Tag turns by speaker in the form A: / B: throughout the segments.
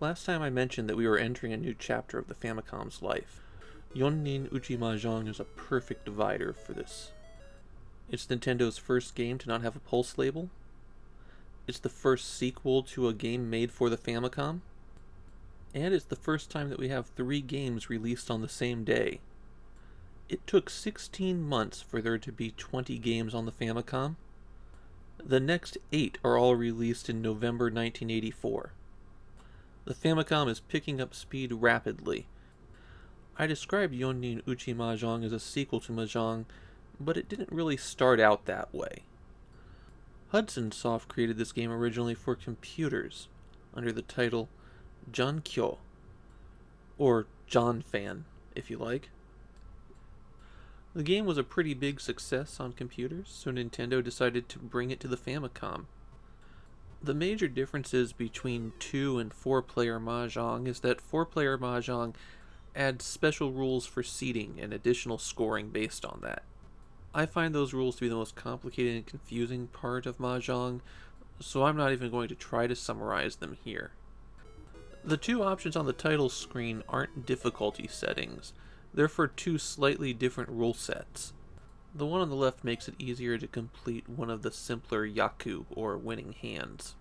A: Last time I mentioned that we were entering a new chapter of the Famicom's life. 4人打ち麻雀is a perfect divider for this. It's Nintendo's first game to not have a pulse label. It's the first sequel to a game made for the Famicom. And it's the first time that we have 3 games released on the same day. It took 16 months for there to be 20 games on the Famicom. The next 8 are all released in November 1984. The Famicom is picking up speed rapidly. I described 4人打ち麻雀as a sequel to Mahjong, but it didn't really start out that way. Hudson Soft created this game originally for computers, under the title Jankyo, or John Fan, if you like. The game was a pretty big success on computers, so Nintendo decided to bring it to the Famicom. The major differences between 2 and 4-player Mahjong is that 4-player Mahjong adds special rules for seeding and additional scoring based on that. I find those rules to be the most complicated and confusing part of Mahjong, so I'm not even going to try to summarize them here. The 2 options on the title screen aren't difficulty settings. They're for 2 slightly different rule sets. The one on the left makes it easier to complete one of the simpler yaku, or winning hands.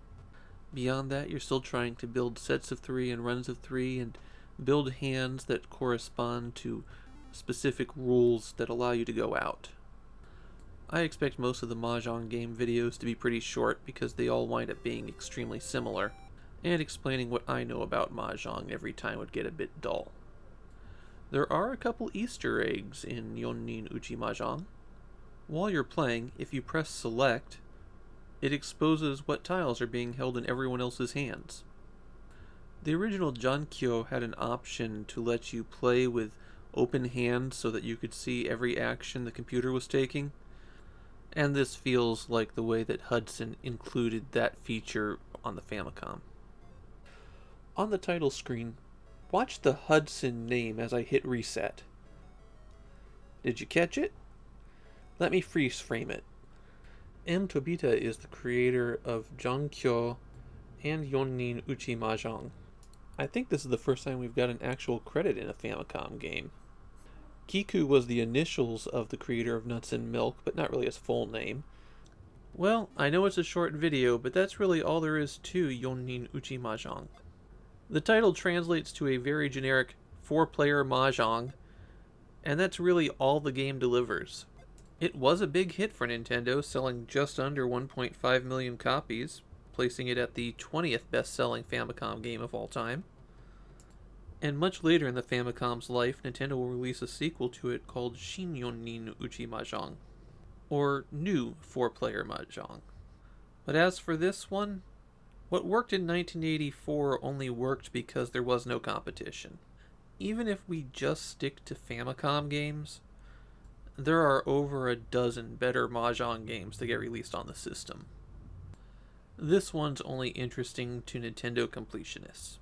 A: Beyond that, you're still trying to build sets of 3 and runs of 3 and build hands that correspond to specific rules that allow you to go out. I expect most of the Mahjong game videos to be pretty short because they all wind up being extremely similar, and explaining what I know about Mahjong every time would get a bit dull. There are a couple Easter eggs in 4人打ち麻雀. While you're playing, if you press select, it exposes what tiles are being held in everyone else's hands. The original Jankyo had an option to let you play with open hands so that you could see every action the computer was taking, and this feels like the way that Hudson included that feature on the Famicom. On the title screen, watch the Hudson name as I hit reset. Did you catch it? Let me freeze frame it. M. Tobita is the creator of Jankyo and 4人打ち麻雀. I think this is the first time we've got an actual credit in a Famicom game. Kiku was the initials of the creator of Nuts and Milk, but not really his full name. Well, I know it's a short video, but that's really all there is to 4人打ち麻雀. The title translates to a very generic 4-player Mahjong, and that's really all the game delivers. It was a big hit for Nintendo, selling just under 1.5 million copies, placing it at the 20th best-selling Famicom game of all time. And much later in the Famicom's life, Nintendo will release a sequel to it called Shin 4人打ち麻雀, or New 4-Player Mahjong. But as for this one, what worked in 1984 only worked because there was no competition. Even if we just stick to Famicom games, there are over a dozen better Mahjong games that get released on the system. This one's only interesting to Nintendo completionists.